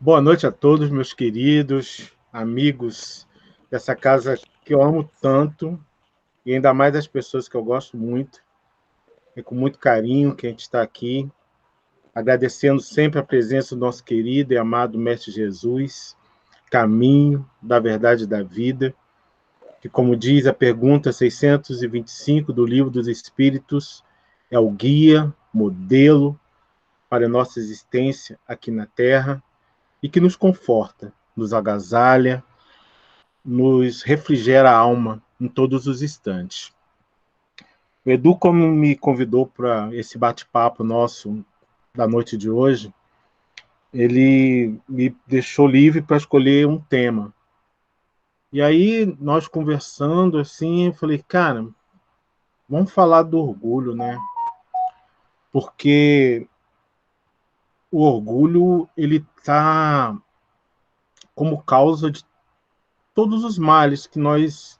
Boa noite a todos, meus queridos amigos dessa casa que eu amo tanto, e ainda mais as pessoas que eu gosto muito. É com muito carinho que a gente está aqui, agradecendo sempre a presença do nosso querido e amado Mestre Jesus, caminho da verdade e da vida, que, como diz a pergunta 625 do Livro dos Espíritos, é o guia, modelo para a nossa existência aqui na Terra, e que nos conforta, nos agasalha, nos refrigera a alma em todos os instantes. O Edu, como me convidou para esse bate-papo nosso da noite de hoje, ele me deixou livre para escolher um tema. E aí, nós conversando assim, eu falei, cara, vamos falar do orgulho, né? Porque o orgulho, ele está como causa de todos os males que nós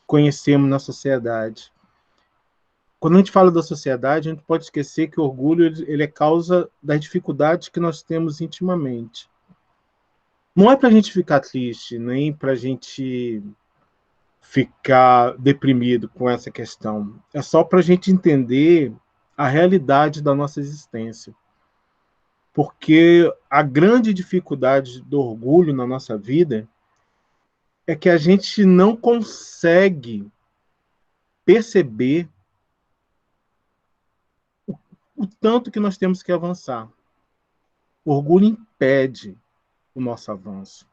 conhecemos na sociedade. Quando a gente fala da sociedade, a gente pode esquecer que o orgulho ele é causa das dificuldades que nós temos intimamente. Não é para a gente ficar triste, nem para a gente ficar deprimido com essa questão. É só para a gente entender a realidade da nossa existência. Porque a grande dificuldade do orgulho na nossa vida é que a gente não consegue perceber o tanto que nós temos que avançar. O orgulho impede o nosso avanço.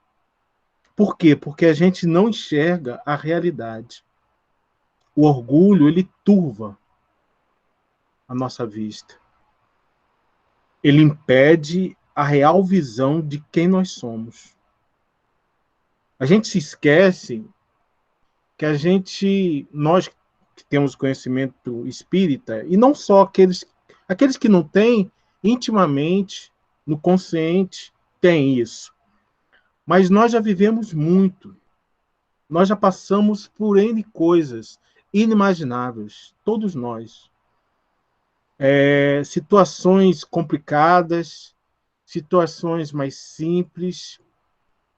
Por quê? Porque a gente não enxerga a realidade. O orgulho, ele turva a nossa vista. Ele impede a real visão de quem nós somos. A gente se esquece que nós que temos conhecimento espírita, e não só aqueles que não têm, intimamente, no consciente, têm isso. Mas nós já vivemos muito. Nós já passamos por N coisas inimagináveis, todos nós. Situações complicadas, situações mais simples,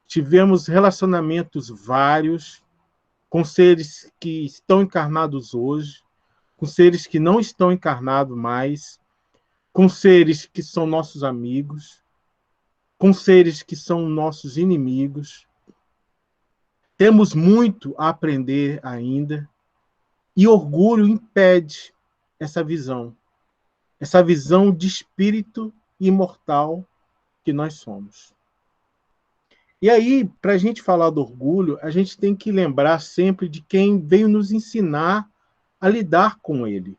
tivemos relacionamentos vários, com seres que estão encarnados hoje, com seres que não estão encarnados mais, com seres que são nossos amigos, com seres que são nossos inimigos. Temos muito a aprender ainda, e orgulho impede essa visão de espírito imortal que nós somos. E aí, para a gente falar do orgulho, a gente tem que lembrar sempre de quem veio nos ensinar a lidar com ele.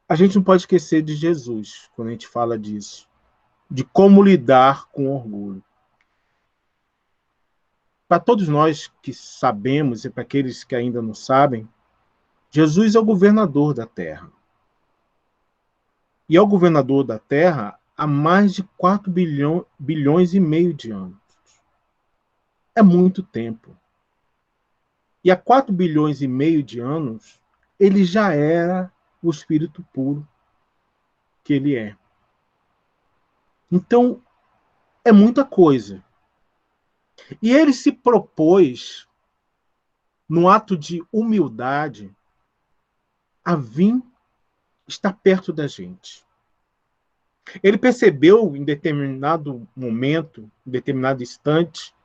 A gente não pode esquecer de Jesus, quando a gente fala disso, de como lidar com o orgulho. Para todos nós que sabemos, e para aqueles que ainda não sabem, Jesus é o governador da Terra. E é o governador da Terra há mais de 4 bilhões e meio de anos. É muito tempo. E há 4 bilhões e meio de anos, ele já era o espírito puro que ele é. Então, é muita coisa. E ele se propôs, no ato de humildade, a vir estar perto da gente. Ele percebeu, em determinado momento, em determinado instante,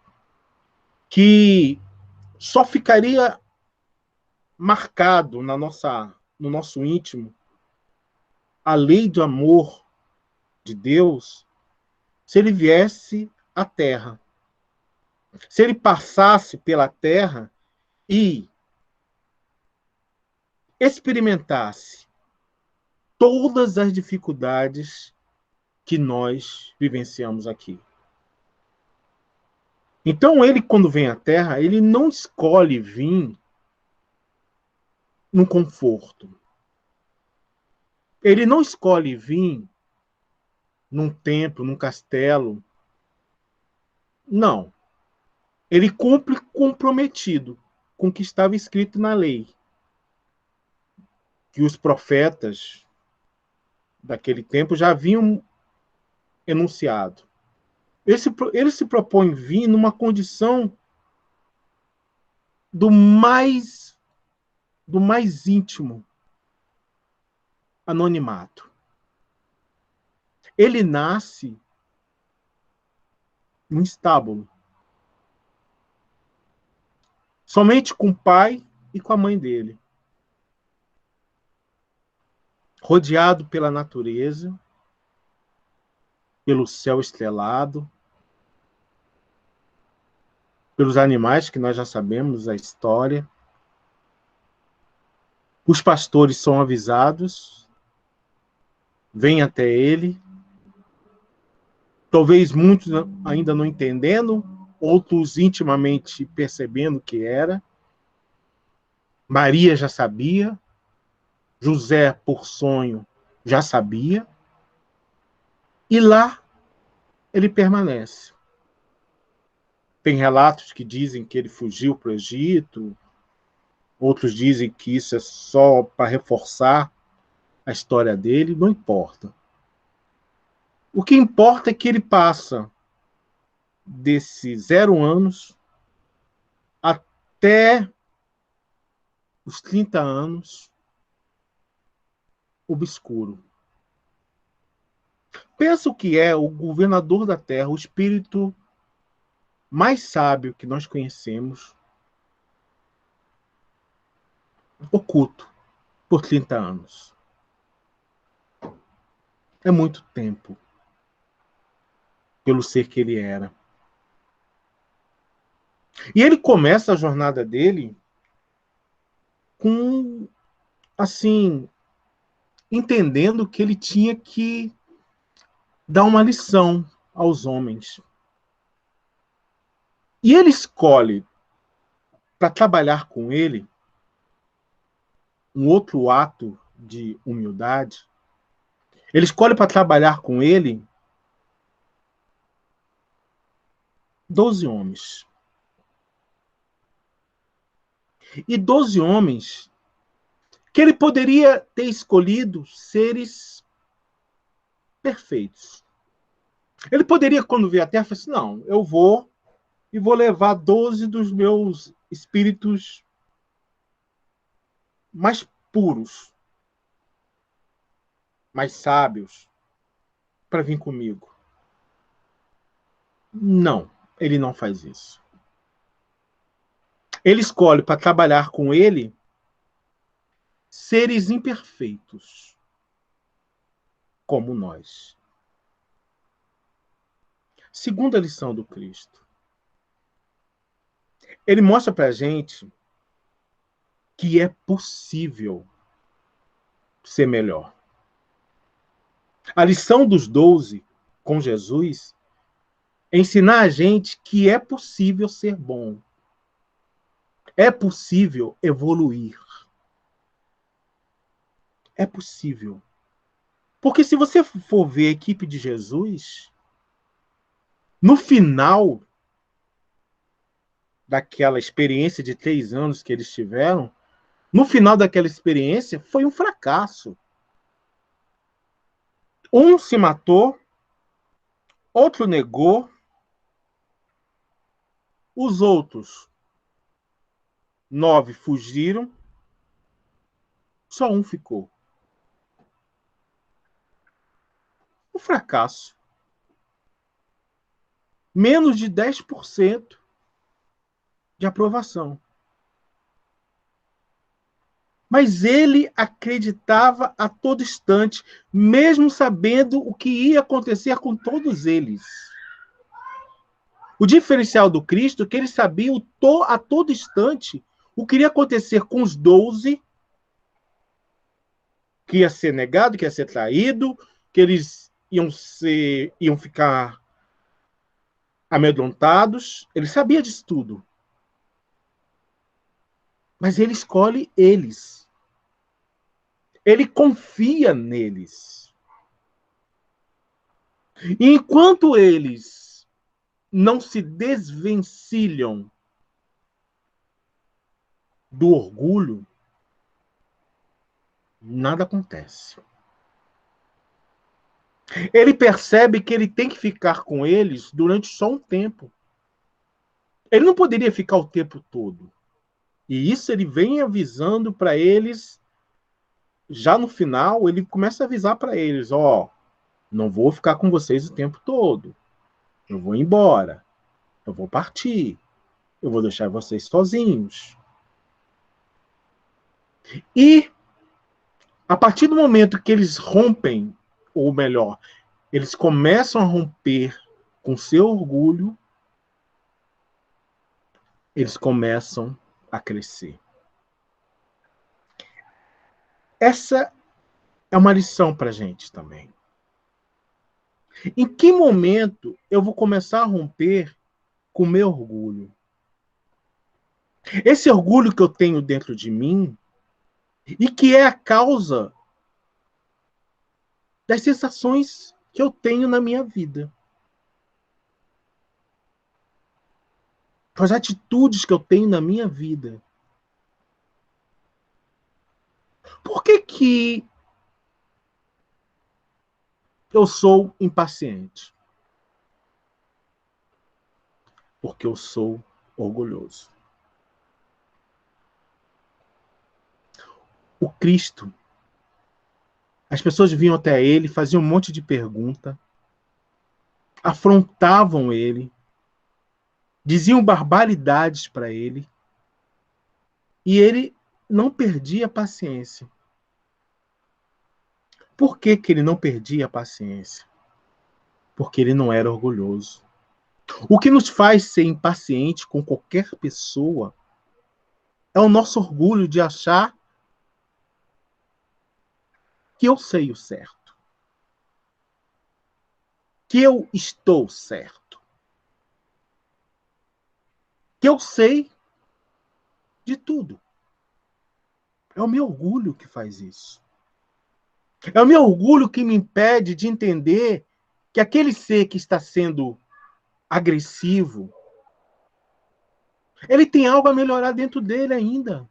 que só ficaria marcado no nosso íntimo a lei do amor de Deus se ele viesse à Terra. Se ele passasse pela Terra e experimentasse todas as dificuldades que nós vivenciamos aqui. Então, ele, quando vem à Terra, ele não escolhe vir no conforto. Ele não escolhe vir num templo, num castelo. Não. Ele cumpre comprometido com o que estava escrito na lei. Que os profetas daquele tempo já haviam enunciado. Ele se propõe vir numa condição do mais íntimo anonimato. Ele nasce em um estábulo, somente com o pai e com a mãe dele, rodeado pela natureza, pelo céu estrelado, pelos animais que nós já sabemos a história. Os pastores são avisados, vêm até ele, talvez muitos ainda não entendendo, outros intimamente percebendo que era. Maria já sabia, José, por sonho, já sabia, e lá ele permanece. Tem relatos que dizem que ele fugiu para o Egito, outros dizem que isso é só para reforçar a história dele, não importa. O que importa é que ele passa desses 0 anos até os 30 anos obscuro. Pensa o que é o governador da terra, o espírito mais sábio que nós conhecemos, oculto por 30 anos. É muito tempo pelo ser que ele era. E ele começa a jornada dele com, assim, entendendo que ele tinha que dar uma lição aos homens. E ele escolhe, para trabalhar com ele, um outro ato de humildade. Ele escolhe para trabalhar com ele 12 homens. E 12 homens que ele poderia ter escolhido seres perfeitos. Ele poderia, quando veio à Terra, falar assim, não, eu vou e vou levar 12 dos meus espíritos mais puros, mais sábios, para vir comigo. Não, ele não faz isso. Ele escolhe para trabalhar com ele seres imperfeitos, como nós. Segunda lição do Cristo. Ele mostra para a gente que é possível ser melhor. A lição dos 12 com Jesus é ensinar a gente que é possível ser bom. É possível evoluir. É possível. Porque se você for ver a equipe de Jesus, no final daquela experiência de 3 anos que eles tiveram, no final daquela experiência foi um fracasso. Um se matou, outro negou, os outros 9 fugiram, só um ficou. Um fracasso. Menos de 10% de aprovação. Mas ele acreditava a todo instante, mesmo sabendo o que ia acontecer com todos eles. O diferencial do Cristo é que ele sabia a todo instante o que iria acontecer com os 12, que ia ser negado, que ia ser traído, que eles iam ficar amedrontados. Ele sabia disso tudo. Mas ele escolhe eles. Ele confia neles. E enquanto eles não se desvencilham do orgulho, nada acontece. Ele percebe que ele tem que ficar com eles durante só um tempo. Ele não poderia ficar o tempo todo. E isso ele vem avisando para eles. Já no final, ele começa a avisar para eles: ó, não vou ficar com vocês o tempo todo. Eu vou embora. Eu vou partir. Eu vou deixar vocês sozinhos. E a partir do momento que eles rompem, ou melhor, eles começam a romper com seu orgulho, eles começam a crescer. Essa é uma lição para a gente também. Em que momento eu vou começar a romper com o meu orgulho? Esse orgulho que eu tenho dentro de mim e que é a causa das sensações que eu tenho na minha vida. Das atitudes que eu tenho na minha vida. Por que eu sou impaciente? Porque eu sou orgulhoso. O Cristo, as pessoas vinham até ele, faziam um monte de pergunta, afrontavam ele, diziam barbaridades para ele, e ele não perdia a paciência. Por que ele não perdia a paciência? Porque ele não era orgulhoso. O que nos faz ser impaciente com qualquer pessoa é o nosso orgulho de achar que eu sei o certo. Que eu estou certo. Que eu sei de tudo. É o meu orgulho que faz isso. É o meu orgulho que me impede de entender que aquele ser que está sendo agressivo, ele tem algo a melhorar dentro dele ainda.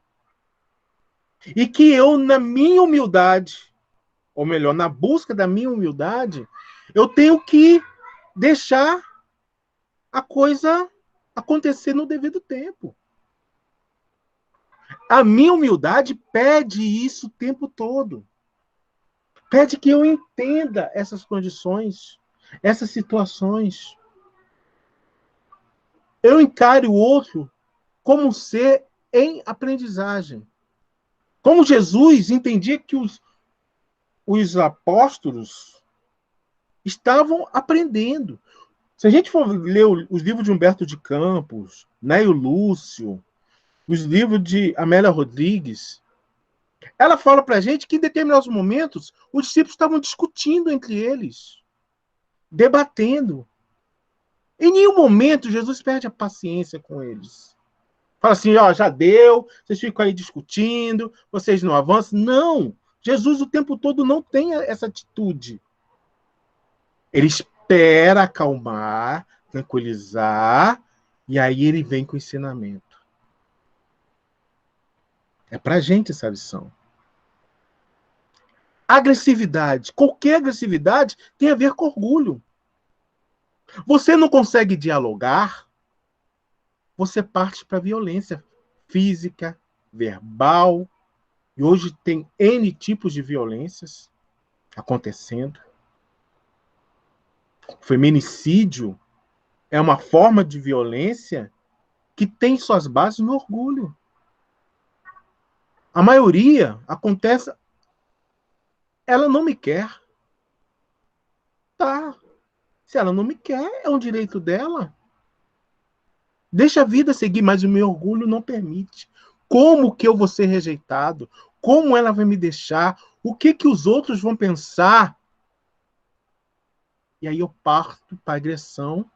E que eu, na minha humildade, ou melhor, na busca da minha humildade, eu tenho que deixar a coisa acontecer no devido tempo. A minha humildade pede isso o tempo todo. Pede que eu entenda essas condições, essas situações. Eu encare o outro como um ser em aprendizagem. Como Jesus entendia que os apóstolos estavam aprendendo. Se a gente for ler os livros de Humberto de Campos, Neio Lúcio, os livros de Amélia Rodrigues, ela fala para a gente que em determinados momentos os discípulos estavam discutindo entre eles, debatendo. Em nenhum momento Jesus perde a paciência com eles. Fala assim, ó, já deu, vocês ficam aí discutindo, vocês não avançam. Não! Jesus o tempo todo não tem essa atitude. Ele espera acalmar, tranquilizar, e aí ele vem com o ensinamento. É pra gente essa lição. Agressividade, qualquer agressividade tem a ver com orgulho. Você não consegue dialogar, você parte para a violência física, verbal, e hoje tem N tipos de violências acontecendo. O feminicídio é uma forma de violência que tem suas bases no orgulho. A maioria acontece, ela não me quer. Tá. Se ela não me quer, é um direito dela. Deixa a vida seguir, mas o meu orgulho não permite. Como que eu vou ser rejeitado? Como ela vai me deixar? O que os outros vão pensar? E aí eu parto para a agressão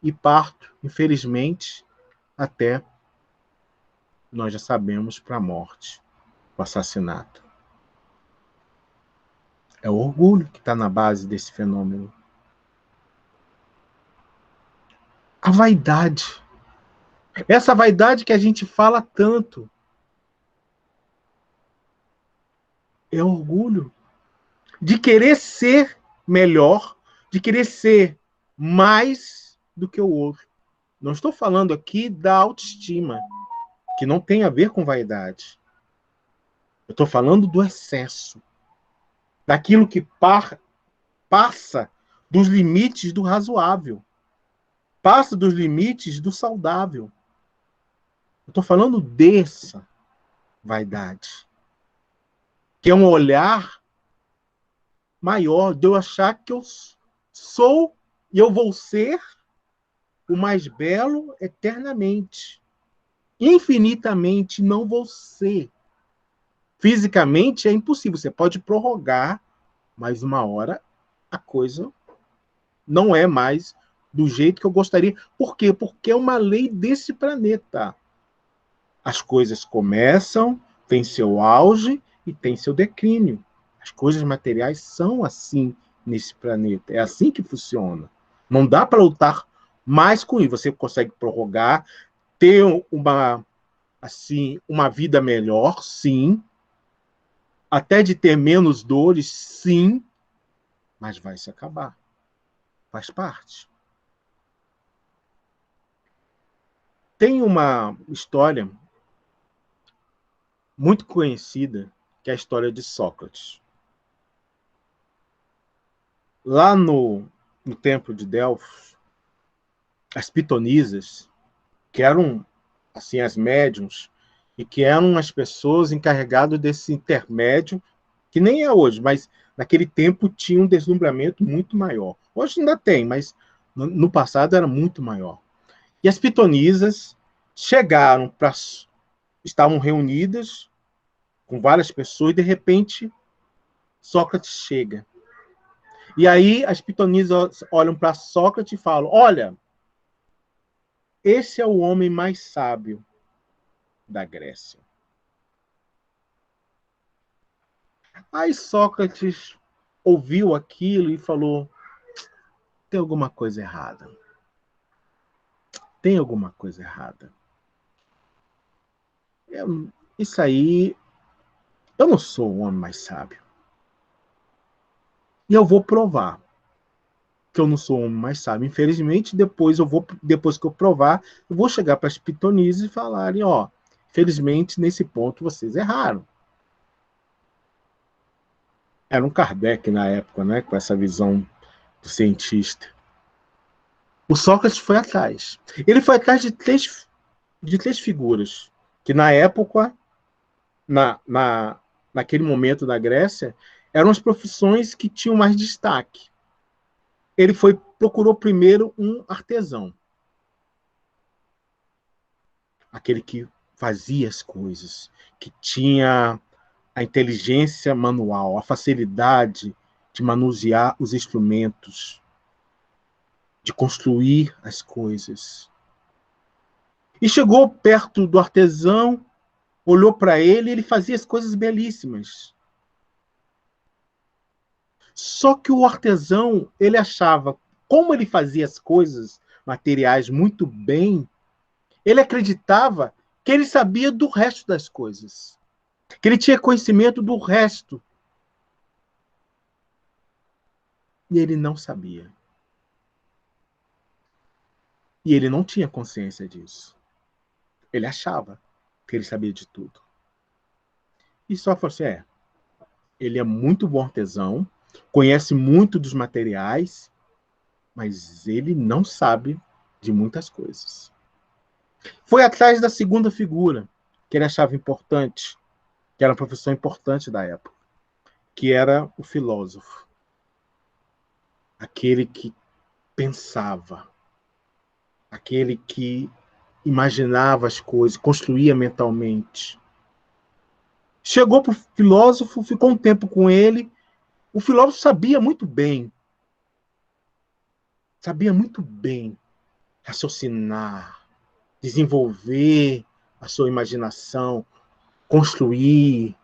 e parto, infelizmente, até, nós já sabemos, para a morte, o assassinato. É o orgulho que está na base desse fenômeno. A vaidade. Essa vaidade que a gente fala tanto. É orgulho de querer ser melhor, de querer ser mais do que o outro. Não estou falando aqui da autoestima, que não tem a ver com vaidade. Eu estou falando do excesso, daquilo que passa dos limites do razoável, passa dos limites do saudável. Eu estou falando dessa vaidade, que é um olhar maior de eu achar que eu sou e eu vou ser o mais belo eternamente. Infinitamente não vou ser. Fisicamente é impossível. Você pode prorrogar, mas uma hora a coisa não é mais do jeito que eu gostaria. Por quê? Porque é uma lei desse planeta. As coisas começam, têm seu auge e têm seu declínio. As coisas materiais são assim nesse planeta. É assim que funciona. Não dá para lutar mais com isso. Você consegue prorrogar, ter uma vida melhor, sim. Até de ter menos dores, sim. Mas vai se acabar. Faz parte. Tem uma história muito conhecida, que é a história de Sócrates. Lá no templo de Delfos, as pitonisas, que eram assim as médiuns, e que eram as pessoas encarregadas desse intermédio, que nem é hoje, mas naquele tempo tinha um deslumbramento muito maior. Hoje ainda tem, mas no passado era muito maior. E as pitonisas chegaram para... Estavam reunidas com várias pessoas, e de repente Sócrates chega. E aí as pitonisas olham para Sócrates e falam: olha, esse é o homem mais sábio da Grécia. Aí Sócrates ouviu aquilo e falou: tem alguma coisa errada. Tem alguma coisa errada. Isso aí, eu não sou o homem mais sábio. E eu vou provar que eu não sou o homem mais sábio. Infelizmente, depois que eu provar, eu vou chegar para as pitonisas e falarem: ó, felizmente, nesse ponto vocês erraram. Era um Kardec na época, né, com essa visão do cientista. O Sócrates foi atrás. Ele foi atrás de três figuras que, na época, naquele momento da Grécia, eram as profissões que tinham mais destaque. Ele procurou primeiro um artesão, aquele que fazia as coisas, que tinha a inteligência manual, a facilidade de manusear os instrumentos, de construir as coisas. E chegou perto do artesão, olhou para ele e ele fazia as coisas belíssimas. Só que o artesão, ele achava, como ele fazia as coisas materiais muito bem, ele acreditava que ele sabia do resto das coisas, que ele tinha conhecimento do resto. E ele não sabia. E ele não tinha consciência disso. Ele achava que ele sabia de tudo. E só falou assim: ele é muito bom artesão, conhece muito dos materiais, mas ele não sabe de muitas coisas. Foi atrás da segunda figura, que ele achava importante, que era uma profissão importante da época, que era o filósofo. Aquele que pensava, aquele que imaginava as coisas, construía mentalmente. Chegou para o filósofo, ficou um tempo com ele. O filósofo sabia muito bem raciocinar, desenvolver a sua imaginação, construir,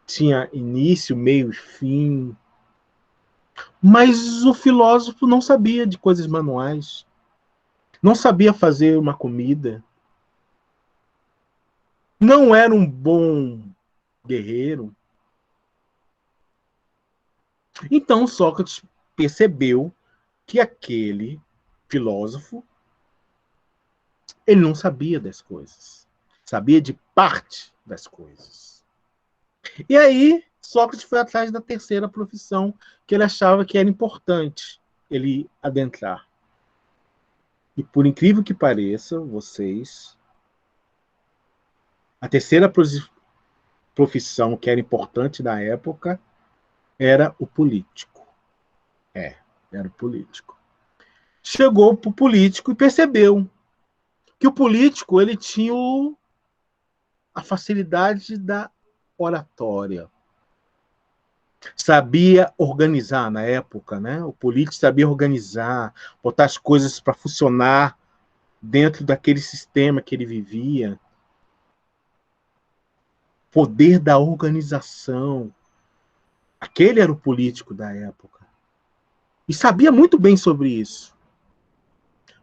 tinha início, meio e fim. Mas o filósofo não sabia de coisas manuais, não sabia fazer uma comida, não era um bom guerreiro. Então Sócrates percebeu que aquele filósofo, ele não sabia das coisas. Sabia de parte das coisas. E aí, Sócrates foi atrás da terceira profissão que ele achava que era importante ele adentrar. E por incrível que pareça, vocês, a terceira profissão que era importante na época era o político. Era o político. Chegou para o político e percebeu que o político ele tinha a facilidade da oratória. Sabia organizar na época, né? O político sabia organizar, botar as coisas para funcionar dentro daquele sistema que ele vivia. Poder da organização. Aquele era o político da época. E sabia muito bem sobre isso.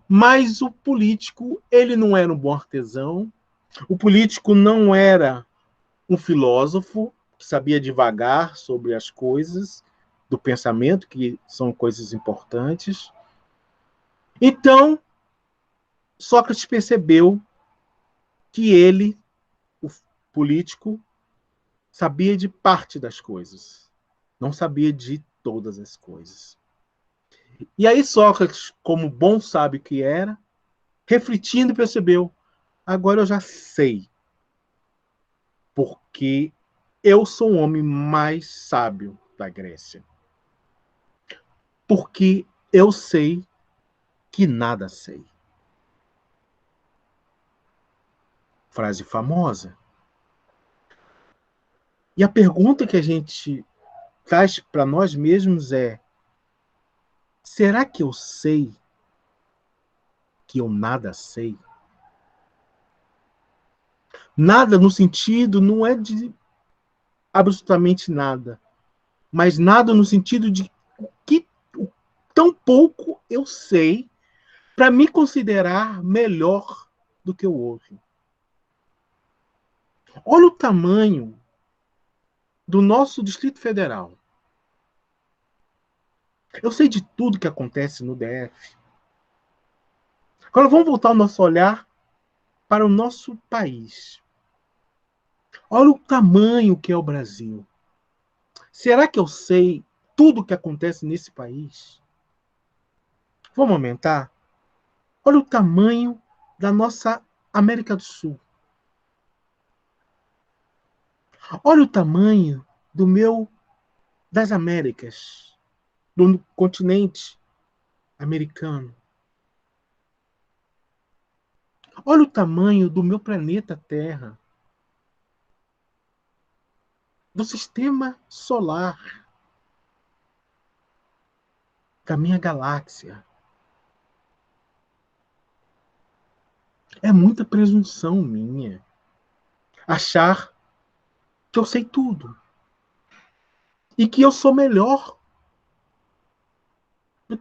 Mas o político, ele não era um bom artesão. O político não era um filósofo que sabia divagar sobre as coisas do pensamento, que são coisas importantes. Então, Sócrates percebeu que ele, o político, sabia de parte das coisas, não sabia de todas as coisas. E aí Sócrates, como bom sábio que era, refletindo, percebeu: agora eu já sei, porque eu sou o homem mais sábio da Grécia. Porque eu sei que nada sei. Frase famosa. E a pergunta que a gente traz para nós mesmos é: será que eu sei que eu nada sei? Nada no sentido não é de absolutamente nada, mas nada no sentido de que tão pouco eu sei para me considerar melhor do que o outro. Olha o tamanho do nosso Distrito Federal. Eu sei de tudo que acontece no DF. Agora vamos voltar o nosso olhar para o nosso país. Olha o tamanho que é o Brasil. Será que eu sei tudo o que acontece nesse país? Vamos aumentar? Olha o tamanho da nossa América do Sul. Olha o tamanho das Américas, do continente americano. Olha o tamanho do meu planeta Terra, do sistema solar, da minha galáxia. É muita presunção minha achar que eu sei tudo e que eu sou melhor do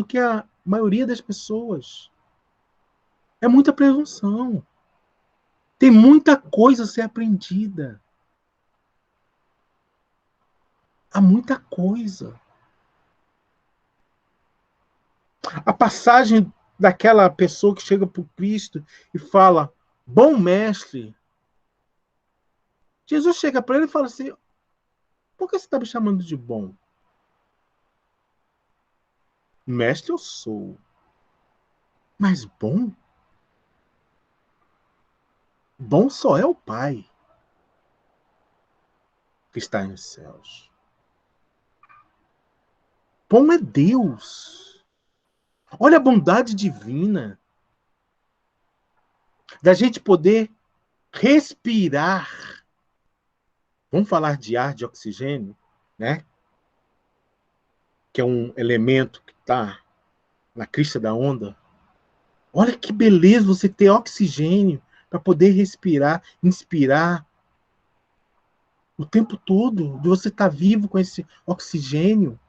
que a maioria das pessoas. É muita presunção. Tem muita coisa a ser aprendida. Há muita coisa. A passagem daquela pessoa que chega para o Cristo e fala: bom mestre. Jesus chega para ele e fala assim: por que você está me chamando de bom? Mestre eu sou. Mas bom? Bom só é o Pai que está nos céus. Bom é Deus. Olha a bondade divina da gente poder respirar. Vamos falar de ar, de oxigênio, né? Que é um elemento que está na crista da onda. Olha que beleza você ter oxigênio para poder respirar, inspirar o tempo todo, de você estar vivo com esse oxigênio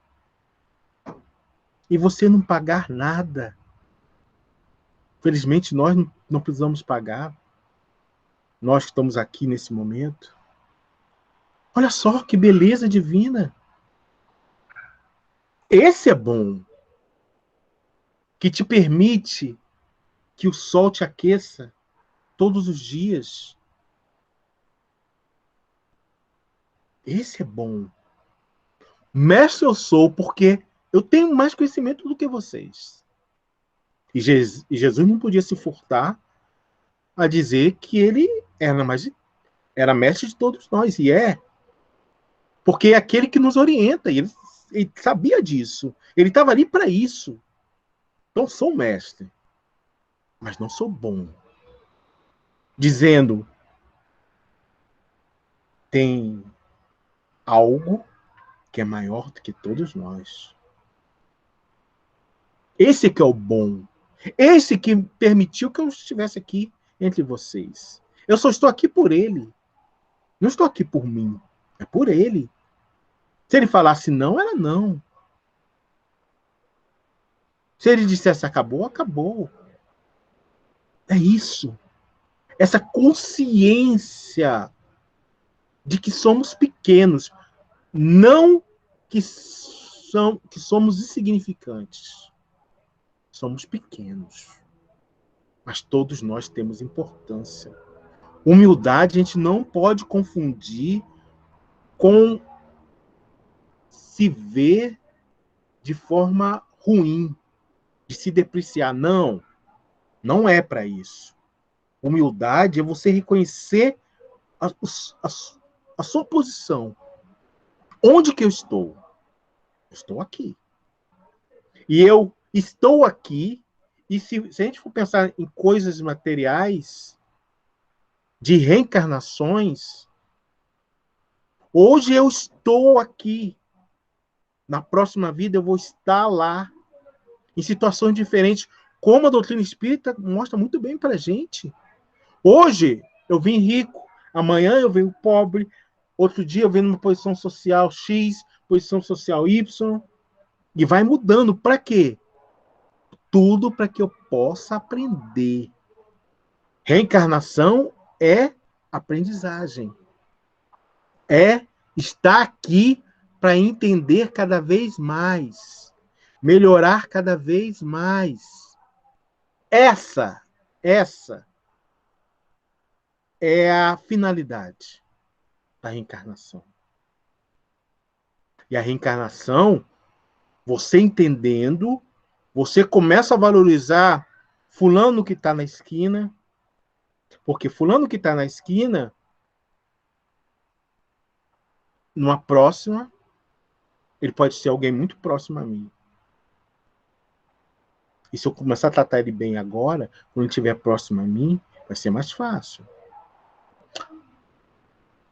e você não pagar nada. Felizmente, nós não precisamos pagar. Nós que estamos aqui nesse momento. Olha só que beleza divina. Esse é bom, que te permite que o sol te aqueça todos os dias. Esse é bom. Mestre eu sou porque eu tenho mais conhecimento do que vocês. E Jesus não podia se furtar a dizer que ele era mestre de todos nós, e é. Porque é aquele que nos orienta, e ele sabia disso. Ele estava ali para isso. Então sou mestre, mas não sou bom. Dizendo, tem algo que é maior do que todos nós. Esse que é o bom. Esse que permitiu que eu estivesse aqui entre vocês. Eu só estou aqui por ele. Não estou aqui por mim. É por ele. Se ele falasse não, era não. Se ele dissesse acabou, acabou. É isso. Essa consciência de que somos pequenos. Não que somos insignificantes. Somos pequenos. Mas todos nós temos importância. Humildade a gente não pode confundir com se ver de forma ruim, de se depreciar. Não, não é para isso. Humildade é você reconhecer a, a, a sua posição. Onde que eu estou? Eu estou aqui. E eu estou aqui, e se a gente for pensar em coisas materiais, de reencarnações, hoje eu estou aqui. Na próxima vida eu vou estar lá, em situações diferentes, como a doutrina espírita mostra muito bem para a gente. Hoje eu vim rico, amanhã eu venho pobre, outro dia eu venho numa posição social X, posição social Y, e vai mudando. Para quê? Tudo para que eu possa aprender. Reencarnação é aprendizagem. É estar aqui para entender cada vez mais, melhorar cada vez mais. Essa é a finalidade da reencarnação. E a reencarnação, você entendendo, você começa a valorizar fulano que está na esquina, porque fulano que está na esquina, numa próxima, ele pode ser alguém muito próximo a mim. E se eu começar a tratar ele bem agora, quando ele estiver próximo a mim, vai ser mais fácil.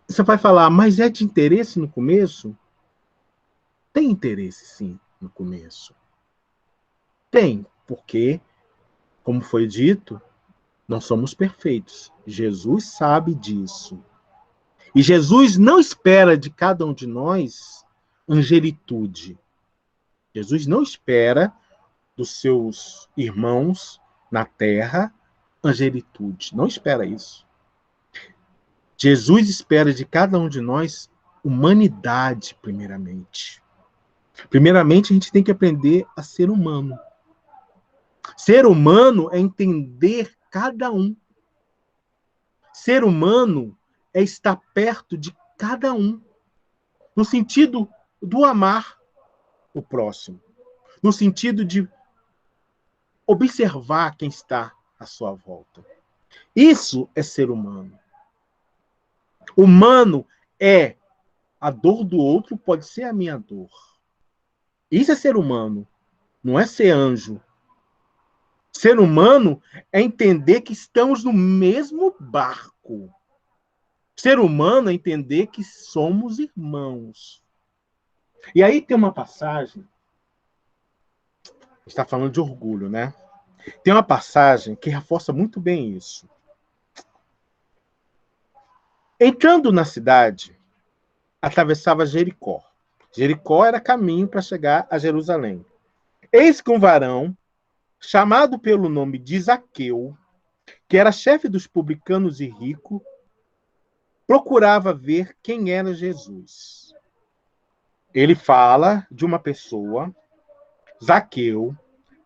Você vai falar, mas é de interesse no começo? Tem interesse, sim, no começo. Tem, porque, como foi dito, não somos perfeitos. Jesus sabe disso. E Jesus não espera de cada um de nós angelitude. Jesus não espera dos seus irmãos na terra angelitude. Não espera isso. Jesus espera de cada um de nós humanidade, primeiramente. Primeiramente, a gente tem que aprender a ser humano. Ser humano é entender cada um. Ser humano é estar perto de cada um, no sentido do amar o próximo, no sentido de observar quem está à sua volta. Isso é ser humano. Humano é a dor do outro, pode ser a minha dor. Isso é ser humano, não é ser anjo. Ser humano é entender que estamos no mesmo barco. Ser humano é entender que somos irmãos. E aí tem uma passagem, está falando de orgulho, né? Tem uma passagem que reforça muito bem isso. Entrando na cidade, atravessava Jericó. Jericó era caminho para chegar a Jerusalém. Eis que um varão, chamado pelo nome de Zaqueu, que era chefe dos publicanos e rico, procurava ver quem era Jesus. Ele fala de uma pessoa Zaqueu,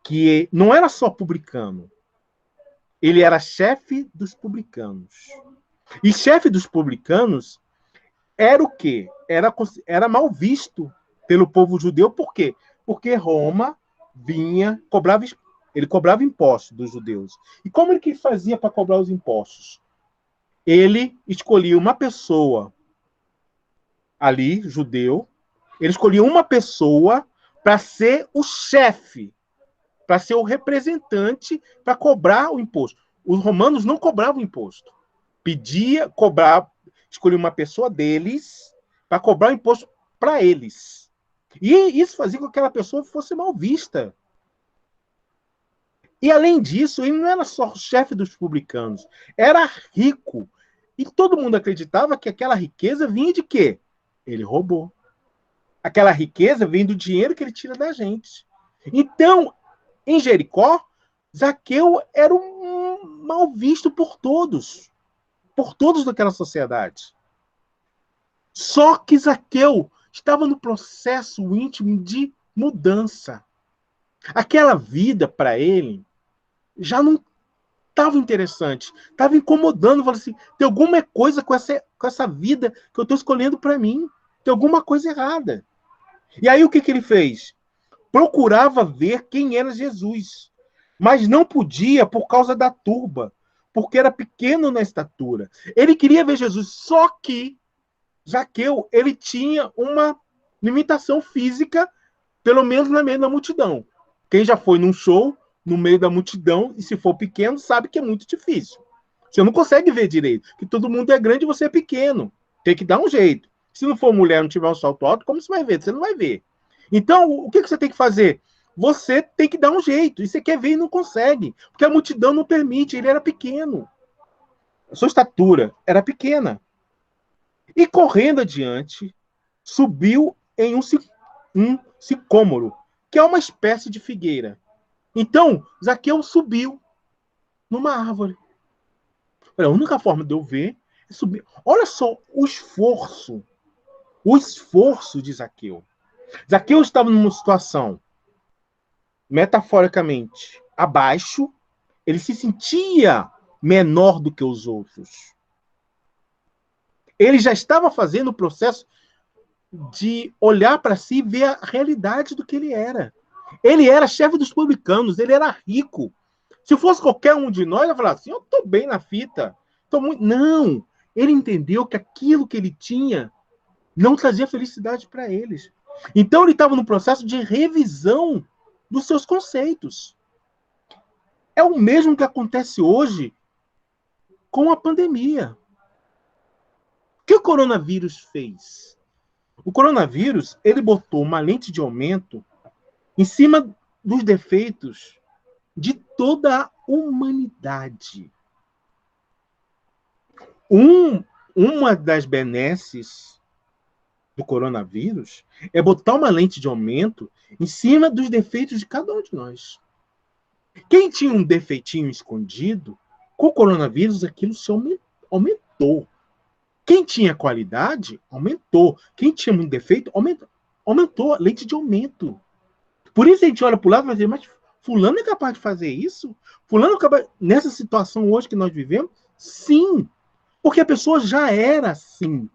que não era só publicano, ele era chefe dos publicanos. E chefe dos publicanos era o quê? Era mal visto pelo povo judeu, por quê? Porque Roma ele cobrava impostos dos judeus. E como ele que fazia para cobrar os impostos? Ele escolhia uma pessoa ali, judeu, ele escolhia uma pessoa para ser o chefe, para ser o representante, para cobrar o imposto. Os romanos não cobravam imposto. Escolhia uma pessoa deles para cobrar o imposto para eles. E isso fazia com que aquela pessoa fosse mal vista. E, além disso, ele não era só o chefe dos publicanos, era rico. E todo mundo acreditava que aquela riqueza vinha de quê? Ele roubou. Aquela riqueza vem do dinheiro que ele tira da gente. Então, em Jericó, Zaqueu era um mal visto por todos daquela sociedade. Só que Zaqueu estava no processo íntimo de mudança. Aquela vida, para ele, já não estava interessante. Estava incomodando. Falei assim, tem alguma coisa com essa vida que eu estou escolhendo para mim. Tem alguma coisa errada. E aí o que ele fez? Procurava ver quem era Jesus, mas não podia por causa da turba, porque era pequeno na estatura. Ele queria ver Jesus, só que Zaqueu, ele tinha uma limitação física, pelo menos no meio da multidão. Quem já foi num show, no meio da multidão, e se for pequeno, sabe que é muito difícil. Você não consegue ver direito, que todo mundo é grande e você é pequeno. Tem que dar um jeito. Se não for mulher, não tiver um salto alto, como você vai ver? Você não vai ver. Então, o que você tem que fazer? Você tem que dar um jeito. E você quer ver e não consegue. Porque a multidão não permite. Ele era pequeno. A sua estatura era pequena. E correndo adiante, subiu em um sicômoro, que é uma espécie de figueira. Então, Zaqueu subiu numa árvore. Olha, a única forma de eu ver é subir. Olha só o esforço de Zaqueu. Zaqueu estava numa situação, metaforicamente, abaixo, ele se sentia menor do que os outros. Ele já estava fazendo o processo de olhar para si e ver a realidade do que ele era. Ele era chefe dos publicanos, ele era rico. Se fosse qualquer um de nós, ia falar assim, eu estou bem na fita. Muito... Não! Ele entendeu que aquilo que ele tinha não trazia felicidade para eles. Então ele estava no processo de revisão dos seus conceitos. É o mesmo que acontece hoje com a pandemia. O que o coronavírus fez? O coronavírus, ele botou uma lente de aumento em cima dos defeitos de toda a humanidade. Uma das benesses do coronavírus é botar uma lente de aumento em cima dos defeitos de cada um de nós. Quem tinha um defeitinho escondido, com o coronavírus aquilo se aumentou. Quem tinha qualidade, aumentou. Quem tinha muito defeito, aumentou a lente de aumento. Por isso a gente olha para o lado e vai dizer, mas fulano é capaz de fazer isso? Fulano é capaz... Nessa situação hoje que nós vivemos? Sim. Porque a pessoa já era assim.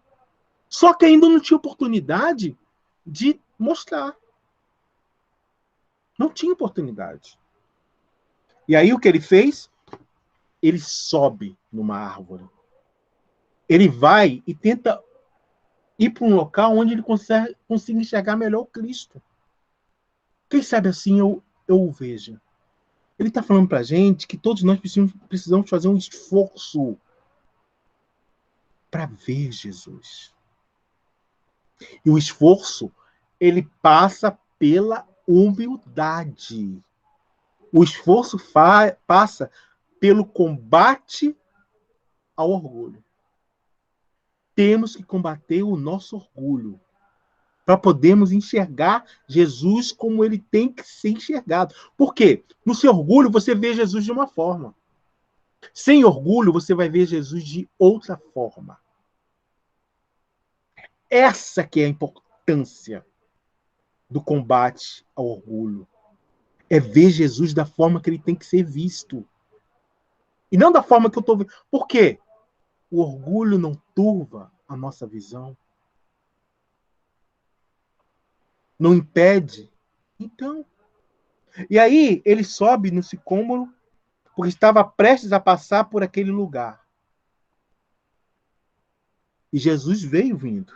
Só que ainda não tinha oportunidade de mostrar. Não tinha oportunidade. E aí o que ele fez? Ele sobe numa árvore. Ele vai e tenta ir para um local onde ele consiga enxergar melhor o Cristo. Quem sabe assim eu o veja. Ele está falando para a gente que todos nós precisamos fazer um esforço para ver Jesus. E o esforço, ele passa pela humildade. O esforço passa pelo combate ao orgulho. Temos que combater o nosso orgulho para podermos enxergar Jesus como ele tem que ser enxergado. Por quê? No seu orgulho, você vê Jesus de uma forma. Sem orgulho, você vai ver Jesus de outra forma. Essa que é a importância do combate ao orgulho. é ver Jesus da forma que ele tem que ser visto. E não da forma que eu estou vendo. Por quê? O orgulho não turva a nossa visão. Não impede. Então. E aí, ele sobe no sicômoro, porque estava prestes a passar por aquele lugar. E Jesus veio vindo.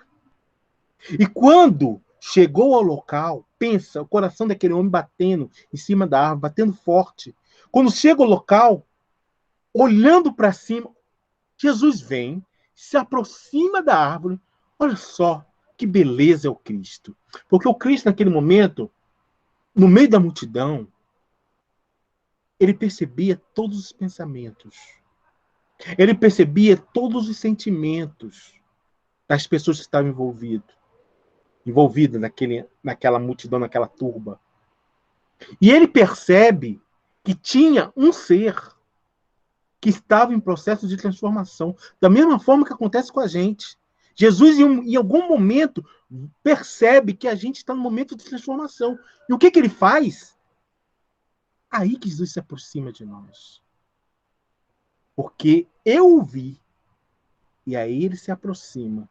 E quando chegou ao local, pensa, o coração daquele homem batendo em cima da árvore, batendo forte. Quando chega ao local, olhando para cima, Jesus vem, se aproxima da árvore. Olha só que beleza é o Cristo. Porque o Cristo, naquele momento, no meio da multidão, ele percebia todos os pensamentos. Ele percebia todos os sentimentos das pessoas que estavam envolvidas naquela multidão, naquela turba. E ele percebe que tinha um ser que estava em processo de transformação, da mesma forma que acontece com a gente. Jesus, em algum momento, percebe que a gente está no momento de transformação. E o que ele faz? Aí que Jesus se aproxima de nós. Porque eu o vi. E aí ele se aproxima.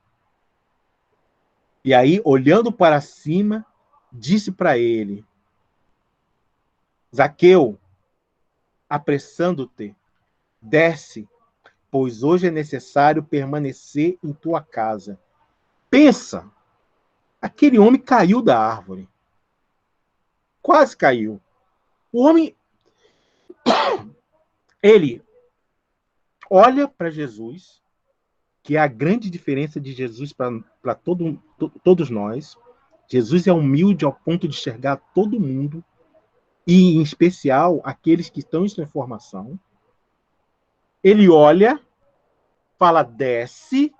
E aí, olhando para cima, disse para ele: Zaqueu, apressando-te, desce, pois hoje é necessário permanecer em tua casa. Pensa, aquele homem caiu da árvore. Quase caiu. O homem, ele olha para Jesus, que é a grande diferença de Jesus para todos nós. Jesus é humilde ao ponto de enxergar todo mundo, e em especial aqueles que estão em transformação. Ele olha, fala, desce,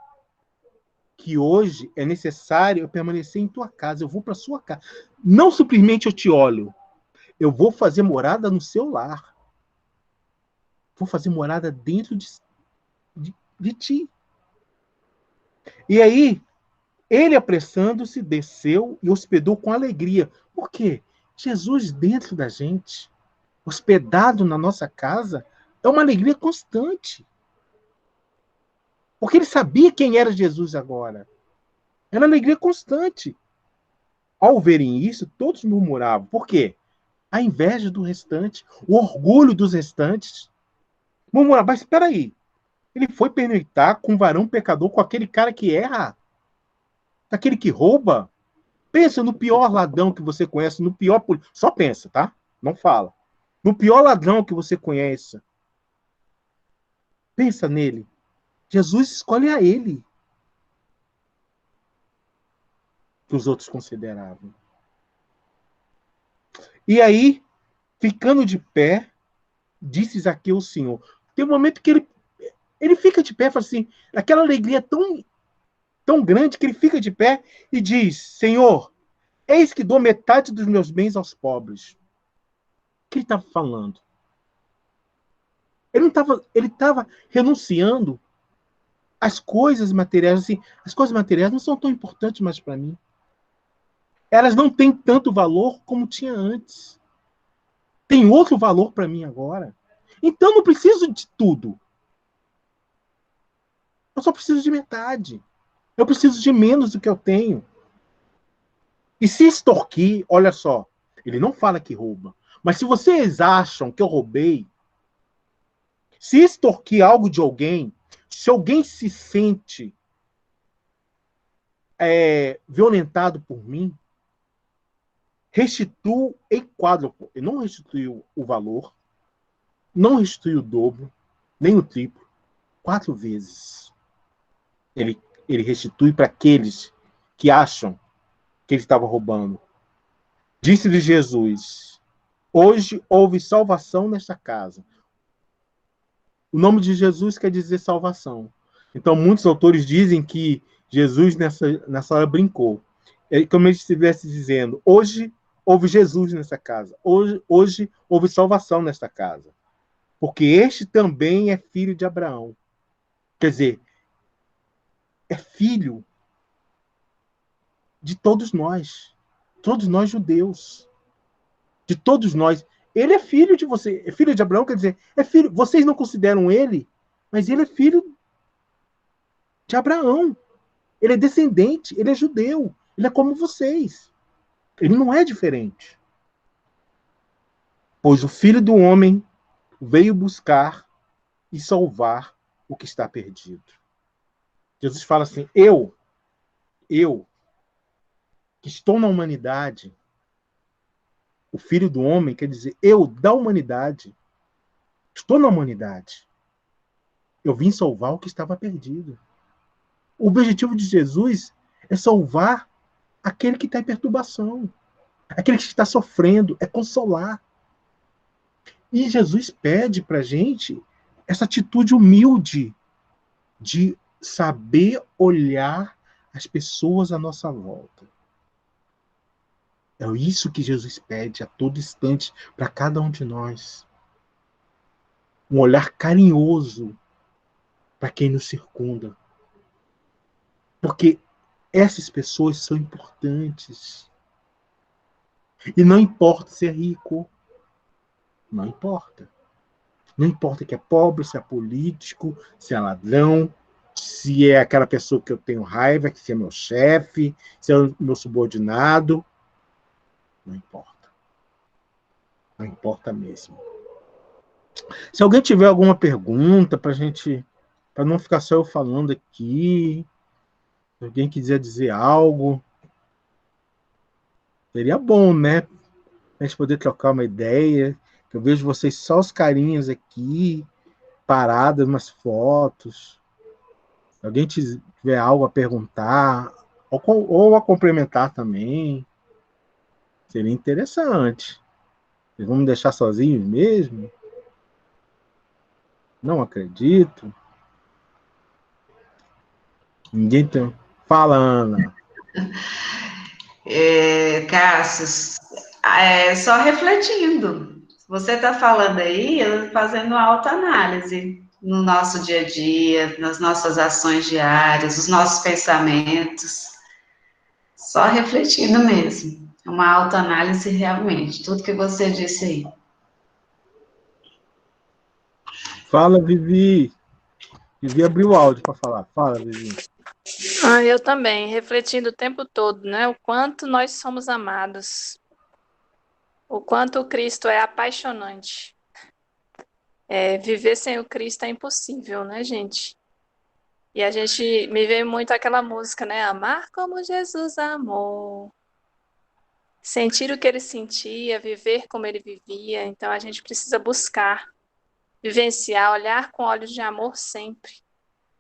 que hoje é necessário eu permanecer em tua casa, eu vou para sua casa. Não simplesmente eu te olho, eu vou fazer morada no seu lar. Vou fazer morada dentro de ti. E aí, ele apressando-se, desceu e hospedou com alegria. Por quê? Jesus dentro da gente, hospedado na nossa casa, é uma alegria constante. Porque ele sabia quem era Jesus agora. Era alegria constante. Ao verem isso, todos murmuravam. Por quê? A inveja do restante, o orgulho dos restantes. Murmuravam, mas espera aí. Ele foi pernoitar com um varão pecador, com aquele cara que erra, aquele que rouba. Pensa no pior ladrão que você conhece, no pior... Só pensa, tá? Não fala. No pior ladrão que você conhece. Pensa nele. Jesus escolhe a ele. Que os outros consideravam. E aí, ficando de pé, disse Zaqueu ao Senhor. Tem um momento que ele fica de pé, fala assim, aquela alegria tão grande que ele fica de pé e diz, Senhor, eis que dou metade dos meus bens aos pobres. O que ele estava falando? Ele estava renunciando às coisas materiais. Assim, as coisas materiais não são tão importantes mais para mim. Elas não têm tanto valor como tinha antes. Tem outro valor para mim agora. Então não preciso de tudo. Eu só preciso de metade. Eu preciso de menos do que eu tenho. E se extorquir, olha só, ele não fala que rouba. Mas se vocês acham que eu roubei, se extorquir algo de alguém, se alguém se sente violentado por mim, restituo em quádruplo. Ele não restituiu o valor, não restituiu o dobro, nem o triplo, 4 vezes. Ele restitui para aqueles que acham que ele estava roubando. Disse-lhe Jesus, hoje houve salvação nesta casa. O nome de Jesus quer dizer salvação. Então, muitos autores dizem que Jesus, nessa hora, brincou. É como ele estivesse dizendo, hoje houve Jesus nessa casa. Hoje houve salvação nesta casa. Porque este também é filho de Abraão. Quer dizer, é filho de todos nós judeus. De todos nós. Ele é filho de você, é filho de Abraão, quer dizer, é filho. Vocês não consideram ele, mas ele é filho de Abraão. Ele é descendente, ele é judeu, ele é como vocês. Ele não é diferente. Pois o Filho do Homem veio buscar e salvar o que está perdido. Jesus fala assim: eu, que estou na humanidade, o Filho do Homem, quer dizer, eu da humanidade, estou na humanidade. Eu vim salvar o que estava perdido. O objetivo de Jesus é salvar aquele que está em perturbação, aquele que está sofrendo, é consolar. E Jesus pede para a gente essa atitude humilde de saber olhar as pessoas à nossa volta. É isso que Jesus pede a todo instante para cada um de nós. Um olhar carinhoso para quem nos circunda. Porque essas pessoas são importantes. E não importa se é rico, não importa. Não importa que é pobre, se é político, se é ladrão, se é aquela pessoa que eu tenho raiva, que se é meu chefe, se é o meu subordinado. Não importa. Não importa mesmo. Se alguém tiver alguma pergunta para gente, para não ficar só eu falando aqui, se alguém quiser dizer algo, seria bom, né? A gente poder trocar uma ideia. Eu vejo vocês só os carinhas aqui, parados nas fotos. Se alguém tiver algo a perguntar, ou a complementar também, seria interessante. Vocês vão me deixar sozinhos mesmo? Não acredito. Ninguém tem. Fala, Ana. Cássio, só refletindo. Você está falando aí, eu fazendo uma autoanálise no nosso dia a dia, nas nossas ações diárias, os nossos pensamentos. Só refletindo mesmo. Uma autoanálise realmente, tudo que você disse aí. Fala, Vivi. Vivi abriu o áudio para falar. Fala, Vivi. Eu também, refletindo o tempo todo, né? O quanto nós somos amados, o quanto o Cristo é apaixonante. Viver sem o Cristo é impossível, né, gente? E a gente me veio muito aquela música, né? Amar como Jesus amou. Sentir o que ele sentia, viver como ele vivia. Então a gente precisa buscar, vivenciar, olhar com olhos de amor sempre,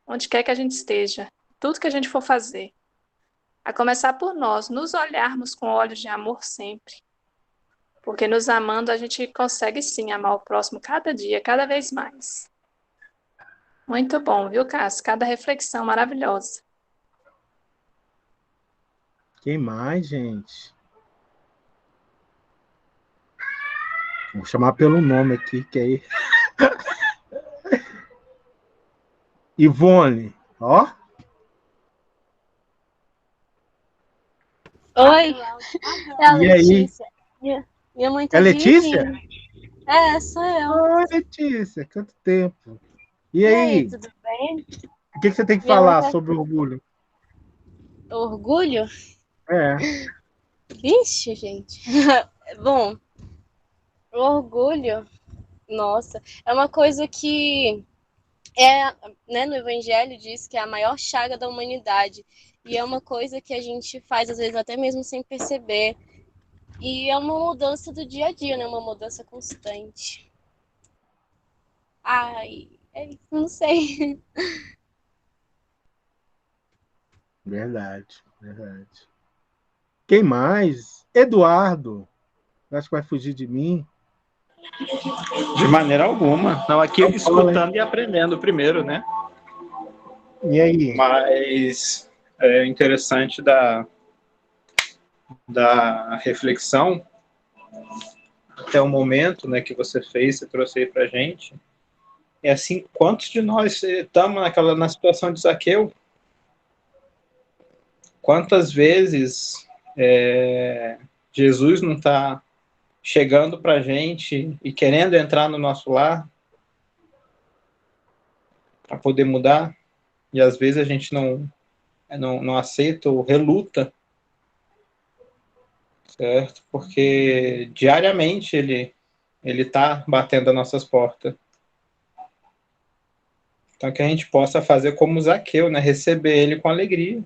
onde quer que a gente esteja, tudo que a gente for fazer. A começar por nós, nos olharmos com olhos de amor sempre. Porque nos amando, a gente consegue sim amar o próximo cada dia, cada vez mais. Muito bom, viu, Cássio? Cada reflexão maravilhosa. Quem mais, gente? Vou chamar pelo nome aqui, que aí. Ivone, ó. Oi, é a E aí? Letícia. Minha mãe tá É Letícia? dirigindo. Sou eu. Oi, Letícia, quanto tempo. E E aí, aí? tudo bem? O que você tem que Minha mãe falar tá... sobre orgulho? Orgulho? É. Ixi, gente. Bom, o orgulho, nossa, é uma coisa que né, no Evangelho diz que é a maior chaga da humanidade. E é uma coisa que a gente faz, às vezes, até mesmo sem perceber. E é uma mudança do dia a dia, né? Uma mudança constante. Ai, não sei. Verdade, verdade. Quem mais? Eduardo. Acho que vai fugir de mim. De maneira alguma. Não, aqui escutando e aprendendo primeiro, né? E aí? Mas é interessante da reflexão até o momento, né, que você fez, você trouxe aí pra gente. É assim, quantos de nós estamos na situação de Zaqueu? Quantas vezes Jesus não está chegando para a gente e querendo entrar no nosso lar para poder mudar, e às vezes a gente não aceita ou reluta, certo? Porque diariamente ele está batendo as nossas portas. Então, que a gente possa fazer como Zaqueu, né? Receber ele com alegria.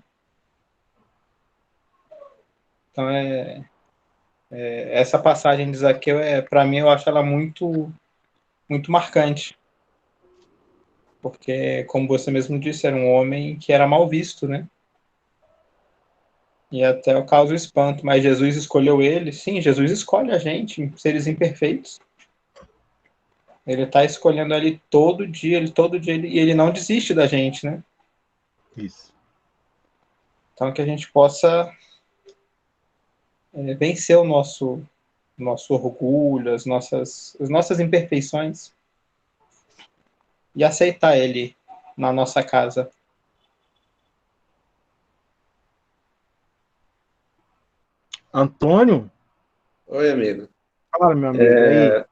Então, essa passagem de Zaqueu, para mim, eu acho ela muito, muito marcante. Porque, como você mesmo disse, era um homem que era mal visto, né? E até causa espanto. Mas Jesus escolheu ele. Sim, Jesus escolhe a gente, seres imperfeitos. Ele está escolhendo ali todo dia, e ele não desiste da gente, né? Isso. Então, que a gente possa vencer o nosso orgulho, as nossas imperfeições e aceitar ele na nossa casa. Antônio? Oi, amigo. Fala, meu amigo. Aí.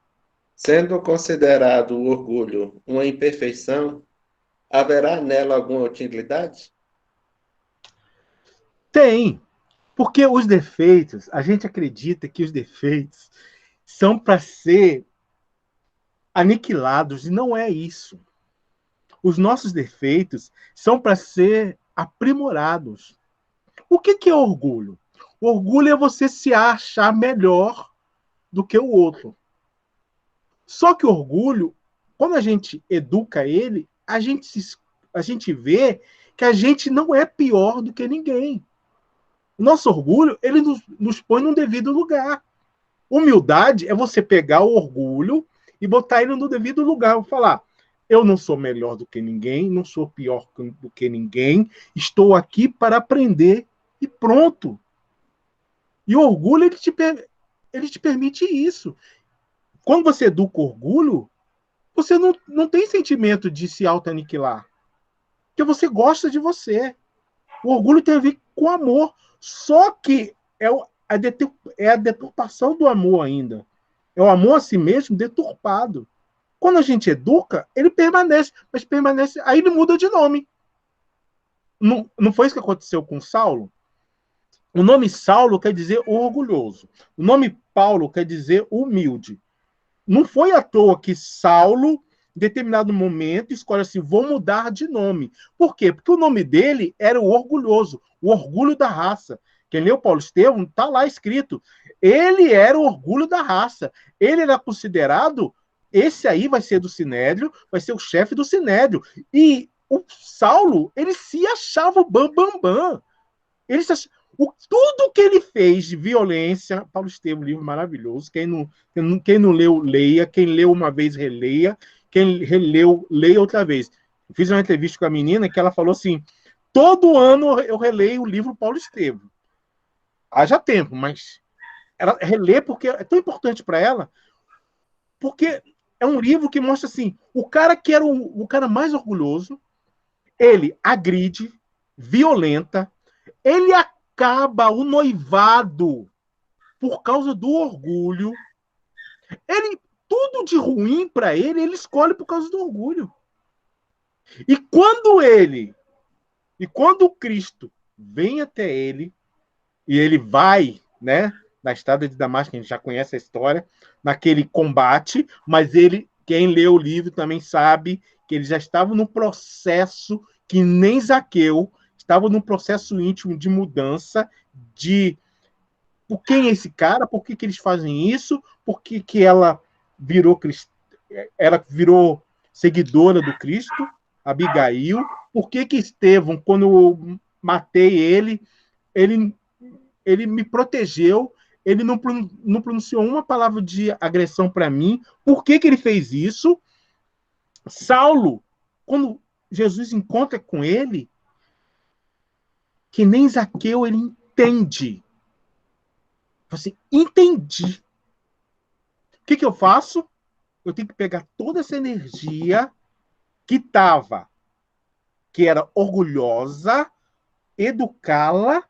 Sendo considerado o orgulho uma imperfeição, haverá nela alguma utilidade? Tem. Porque os defeitos, a gente acredita que os defeitos são para ser aniquilados, e não é isso. Os nossos defeitos são para ser aprimorados. O que é orgulho? O orgulho é você se achar melhor do que o outro. Só que o orgulho, quando a gente educa ele, a gente vê que a gente não é pior do que ninguém. O nosso orgulho, ele nos põe num devido lugar. Humildade é você pegar o orgulho e botar ele no devido lugar. Eu falar, eu não sou melhor do que ninguém, não sou pior do que ninguém, estou aqui para aprender e pronto. E o orgulho, ele te permite isso. Quando você educa o orgulho, você não tem sentimento de se auto-aniquilar. Porque você gosta de você. O orgulho tem a ver com amor. Só que é a deturpação do amor ainda. É o amor a si mesmo deturpado. Quando a gente educa, ele permanece. Mas permanece. Aí ele muda de nome. Não foi isso que aconteceu com Saulo? O nome Saulo quer dizer orgulhoso. O nome Paulo quer dizer humilde. Não foi à toa que Saulo, em determinado momento, escolhe assim, vou mudar de nome. Por quê? Porque o nome dele era o orgulhoso, o orgulho da raça. Quem leu Paulo Estevão, está lá escrito. Ele era o orgulho da raça. Ele era considerado, esse aí vai ser do Sinédrio, vai ser o chefe do Sinédrio. E o Saulo, ele se achava o bambambam. Ele se achava... tudo que ele fez de violência, Paulo Estevão, um livro maravilhoso, quem não leu, leia, quem leu uma vez, releia, quem releu, leia outra vez. Eu fiz uma entrevista com a menina que ela falou assim, todo ano eu releio o livro Paulo Estevão. Haja tempo, mas ela relê porque é tão importante para ela, porque é um livro que mostra assim, o cara que era o cara mais orgulhoso, ele agride, violenta, ele acaba o noivado por causa do orgulho. Tudo de ruim para ele escolhe por causa do orgulho. E quando Cristo vem até ele, e ele vai, né, na estrada de Damasco, a gente já conhece a história, naquele combate, mas quem lê o livro também sabe que ele já estava num processo que nem Zaqueu, estava num processo íntimo de mudança, de por quem é esse cara, por que eles fazem isso, por que ela virou seguidora do Cristo, Abigail, por que Estevão, quando eu matei ele me protegeu, ele não pronunciou uma palavra de agressão para mim, por que ele fez isso? Saulo, quando Jesus encontra com ele, que nem Zaqueu ele entende. Assim, entendi. O que eu faço? Eu tenho que pegar toda essa energia que era orgulhosa, educá-la,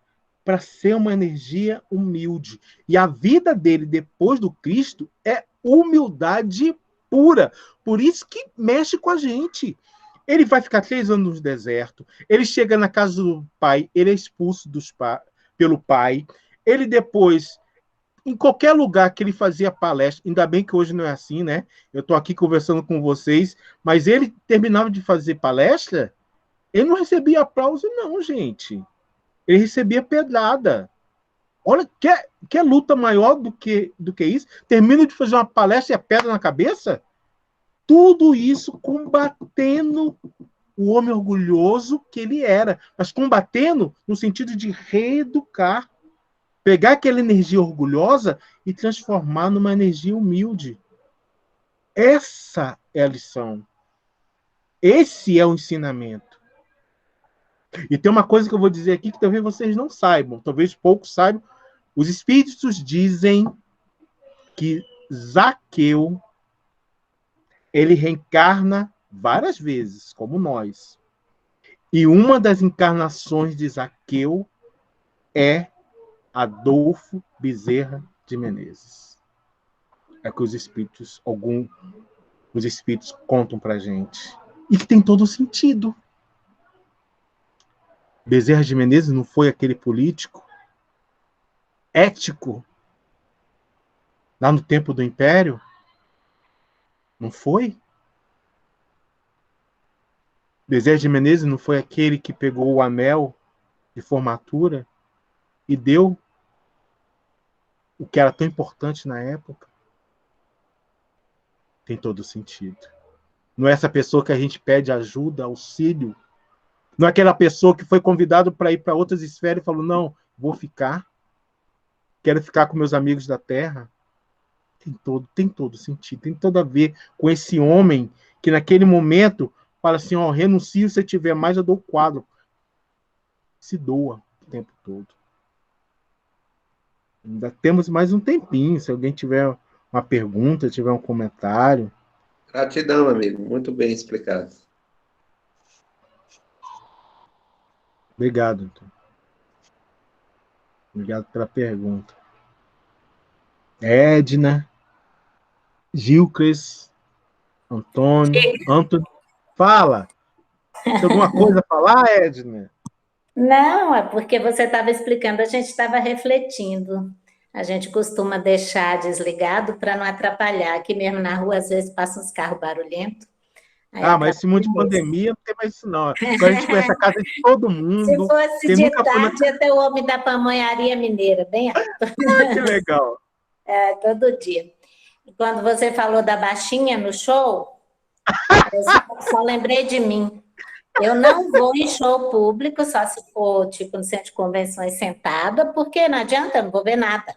para ser uma energia humilde. E a vida dele depois do Cristo é humildade pura. Por isso que mexe com a gente. Ele vai ficar 3 anos no deserto. Ele chega na casa do pai. Ele é expulso pelo pai. Ele depois, em qualquer lugar que ele fazia palestra, ainda bem que hoje não é assim, né? Eu estou aqui conversando com vocês, mas ele terminava de fazer palestra, ele não recebia aplauso, não, gente. Ele recebia pedrada. Olha, quer luta maior do que isso? Termina de fazer uma palestra e a pedra na cabeça? Tudo isso combatendo o homem orgulhoso que ele era, mas combatendo no sentido de reeducar, pegar aquela energia orgulhosa e transformar numa energia humilde. Essa é a lição. Esse é o ensinamento. E tem uma coisa que eu vou dizer aqui que talvez vocês não saibam, talvez poucos saibam. Os espíritos dizem que Zaqueu ele reencarna várias vezes, como nós. E uma das encarnações de Zaqueu é Adolfo Bezerra de Menezes. É que os espíritos contam pra gente. E que tem todo sentido. Bezerra de Menezes não foi aquele político ético lá no tempo do Império? Não foi? Bezerra de Menezes não foi aquele que pegou o anel de formatura e deu o que era tão importante na época? Tem todo sentido. Não é essa pessoa que a gente pede ajuda, auxílio. Não é aquela pessoa que foi convidado para ir para outras esferas e falou, não, vou ficar. Quero ficar com meus amigos da Terra. Tem todo sentido. Tem todo a ver com esse homem que naquele momento fala assim, ó, renuncio, se tiver mais, eu dou o quadro. Se doa o tempo todo. Ainda temos mais um tempinho. Se alguém tiver uma pergunta, tiver um comentário. Gratidão, amigo. Muito bem explicado. Obrigado, então. Obrigado pela pergunta. Edna, Gilcres, Antônio. Fala! Tem alguma coisa a falar, Edna? Não, é porque você estava explicando, a gente estava refletindo. A gente costuma deixar desligado para não atrapalhar. Aqui mesmo na rua, às vezes, passam uns carros barulhentos. Mas esse mundo de pandemia não tem mais isso, não. Agora a gente conhece a casa de todo mundo. Se fosse de tarde, até o homem da pamonharia mineira, bem alto. Que legal. Todo dia. Quando você falou da baixinha no show, eu só lembrei de mim. Eu não vou em show público, só se for, tipo, no centro de convenções sentada, porque não adianta, eu não vou ver nada.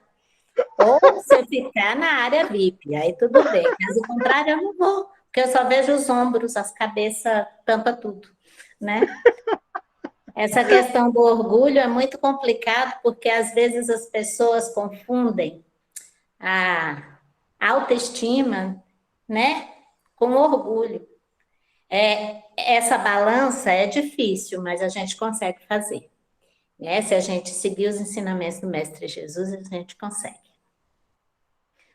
Ou você ficar na área VIP, aí tudo bem. Caso contrário, eu não vou, porque eu só vejo os ombros, as cabeças, tampa tudo, né? Essa questão do orgulho é muito complicado, porque às vezes as pessoas confundem a autoestima, né, com orgulho. Essa balança é difícil, mas a gente consegue fazer. Né? Se a gente seguir os ensinamentos do Mestre Jesus, a gente consegue.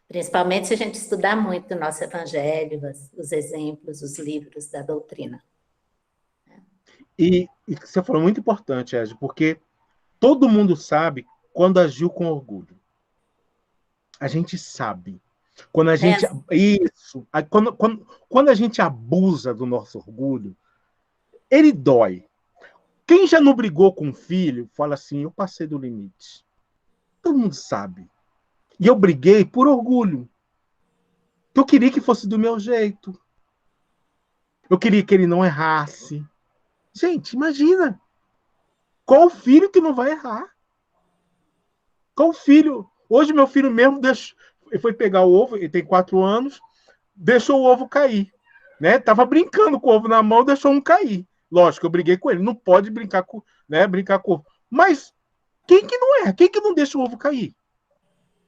Principalmente se a gente estudar muito o nosso evangelho, os exemplos, os livros da doutrina. E você falou muito importante, Ed, porque todo mundo sabe quando agiu com orgulho. A gente sabe. Quando a gente. Isso. Quando a gente abusa do nosso orgulho, ele dói. Quem já não brigou com um filho, fala assim, eu passei do limite. Todo mundo sabe. E eu briguei por orgulho. Eu queria que fosse do meu jeito. Eu queria que ele não errasse. Gente, imagina. Qual filho que não vai errar? Qual filho? Hoje meu filho mesmo ele foi pegar o ovo, ele tem 4 anos, deixou o ovo cair. Né? Tava brincando com o ovo na mão, deixou um cair. Lógico, eu briguei com ele. Não pode brincar com o ovo. Mas quem que não erra? Quem que não deixa o ovo cair?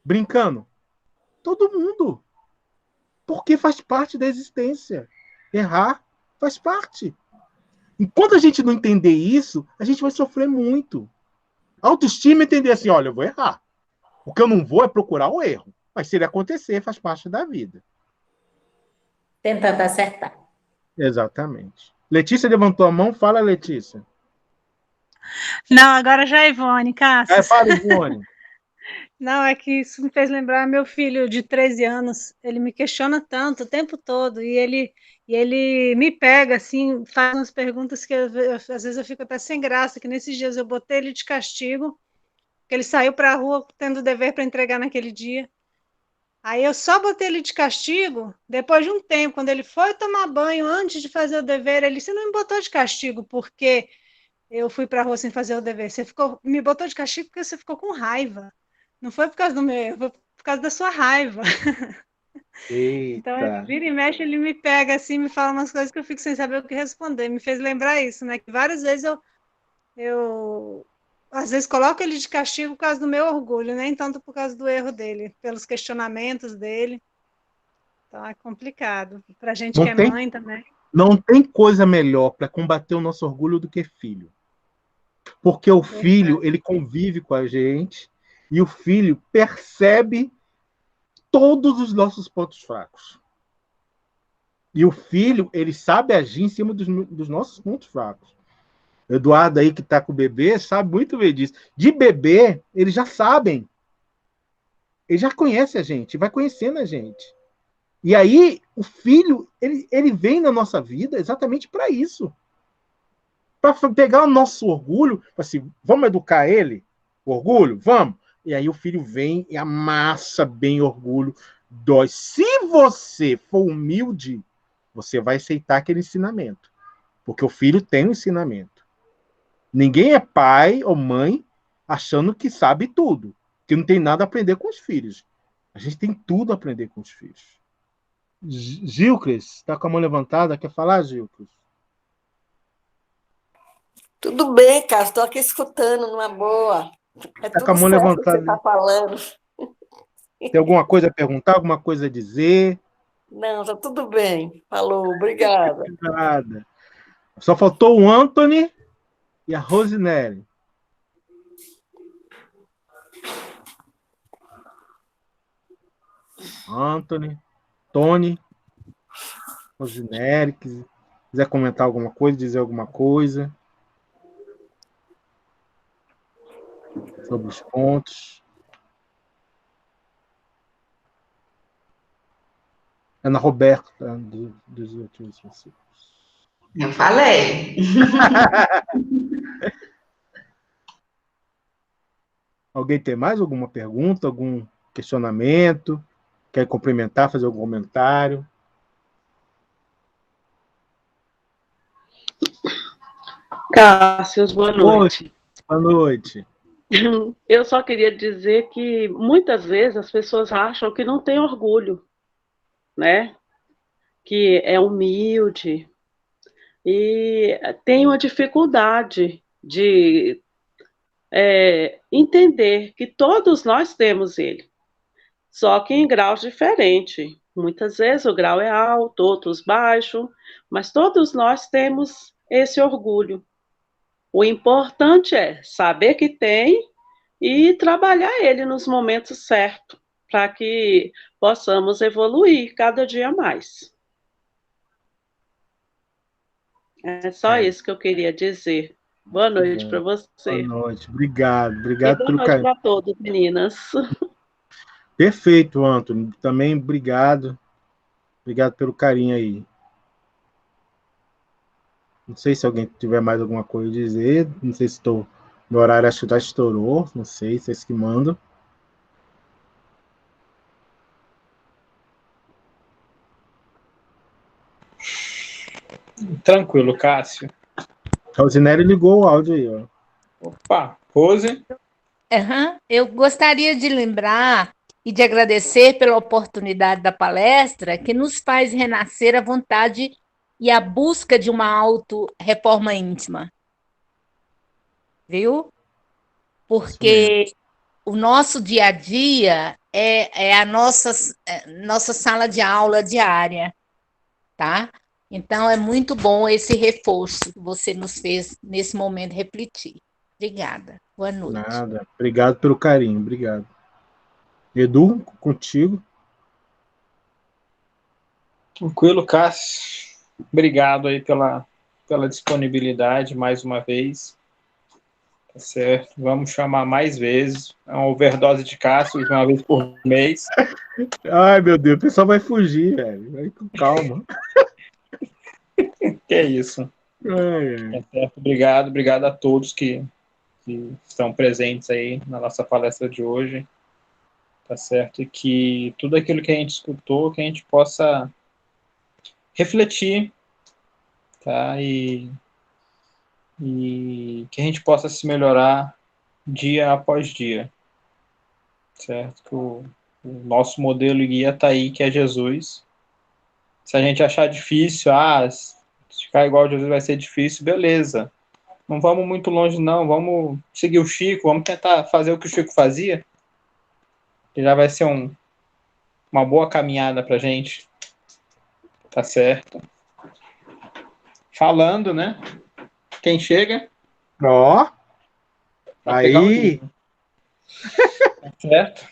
Brincando? Todo mundo. Porque faz parte da existência. Errar faz parte. Enquanto a gente não entender isso, a gente vai sofrer muito. Autoestima é entender assim, olha, eu vou errar. O que eu não vou é procurar o erro. Mas se ele acontecer, faz parte da vida. Tentando acertar. Exatamente. Letícia levantou a mão. Fala, Letícia. Não, agora já é Ivone, Cássio. Fala, Ivone. Não, é que isso me fez lembrar meu filho de 13 anos. Ele me questiona tanto o tempo todo e ele me pega assim, faz umas perguntas que às vezes eu fico até sem graça, que nesses dias eu botei ele de castigo, que ele saiu para a rua tendo dever para entregar naquele dia. Aí eu só botei ele de castigo, depois de um tempo, quando ele foi tomar banho, antes de fazer o dever, ele disse, não me botou de castigo porque eu fui para a rua sem fazer o dever. Você me botou de castigo porque você ficou com raiva. Não foi por causa do meu erro, foi por causa da sua raiva. Então, vira e mexe, ele me pega assim, me fala umas coisas que eu fico sem saber o que responder. Me fez lembrar isso, né? Que várias vezes eu às vezes coloco ele de castigo por causa do meu orgulho, nem tanto por causa do erro dele, pelos questionamentos dele. Então é complicado. Pra gente que é mãe também. Não tem coisa melhor para combater o nosso orgulho do que filho. Porque o filho, ele convive com a gente e o filho percebe todos os nossos pontos fracos. E o filho, ele sabe agir em cima dos nossos pontos fracos. O Eduardo aí, que está com o bebê, sabe muito bem disso. De bebê, eles já sabem. Ele já conhece a gente, vai conhecendo a gente. E aí, o filho, ele vem na nossa vida exatamente para isso. Para pegar o nosso orgulho, assim, vamos educar ele? O orgulho? Vamos. E aí o filho vem e amassa bem o orgulho. Dói. Se você for humilde, você vai aceitar aquele ensinamento. Porque o filho tem um ensinamento. Ninguém é pai ou mãe achando que sabe tudo. Que não tem nada a aprender com os filhos. A gente tem tudo a aprender com os filhos. Gilcres, está com a mão levantada? Quer falar, Gilcres? Tudo bem, cara. Estou aqui escutando numa boa. É tá com a mão levantada. Que você está falando. Tem alguma coisa a perguntar? Alguma coisa a dizer? Não, está tudo bem. Falou, obrigada. Nada. Só faltou o Anthony e a Rosinelli. Anthony, Tony, Rosinelli, quiser comentar alguma coisa, dizer alguma coisa sobre os pontos. Ana Roberta, dos últimos versículos. Eu falei. Alguém tem mais alguma pergunta, algum questionamento? Quer complementar, fazer algum comentário? Cássio, boa noite. Boa noite. Eu só queria dizer que muitas vezes as pessoas acham que não tem orgulho, né? Que é humilde e tem uma dificuldade de entender que todos nós temos ele, só que em graus diferentes. Muitas vezes o grau é alto, outros baixo, mas todos nós temos esse orgulho. O importante é saber que tem e trabalhar ele nos momentos certos, para que possamos evoluir cada dia mais. É só isso que eu queria dizer. Boa noite para você. Boa noite, obrigado. Obrigado pelo carinho. Boa noite para todos, meninas. Perfeito, Antônio. Também obrigado. Obrigado pelo carinho aí. Não sei se alguém tiver mais alguma coisa a dizer. Não sei se meu horário acho que já estourou. Não sei, vocês que mandam. Tranquilo, Cássio. Rosinelli ligou o áudio aí, ó. Opa, Rose. Eu gostaria de lembrar e de agradecer pela oportunidade da palestra, que nos faz renascer a vontade e a busca de uma auto-reforma íntima. Viu? Porque o nosso dia a dia é a nossa sala de aula diária, tá? Então, é muito bom esse reforço que você nos fez nesse momento refletir. Obrigada. Boa noite. Nada. Obrigado pelo carinho. Obrigado. Edu, contigo. Tranquilo, Cássio. Obrigado aí pela disponibilidade mais uma vez. Tá certo. Vamos chamar mais vezes. É uma overdose de Cássio, uma vez por mês. Ai, meu Deus, o pessoal vai fugir, velho. Vai com calma. Que é isso. Tá certo. Obrigado a todos que estão presentes aí na nossa palestra de hoje. Tá certo? E que tudo aquilo que a gente escutou, que a gente possa refletir, tá? E que a gente possa se melhorar dia após dia, certo? Que o nosso modelo guia está aí, que é Jesus. Se a gente achar difícil, se ficar igual a Jesus vai ser difícil, beleza. Não vamos muito longe, não. Vamos seguir o Chico, vamos tentar fazer o que o Chico fazia, que já vai ser uma boa caminhada para a gente. Tá certo? Falando, né? Quem chega? Ó. Aí. Tá certo?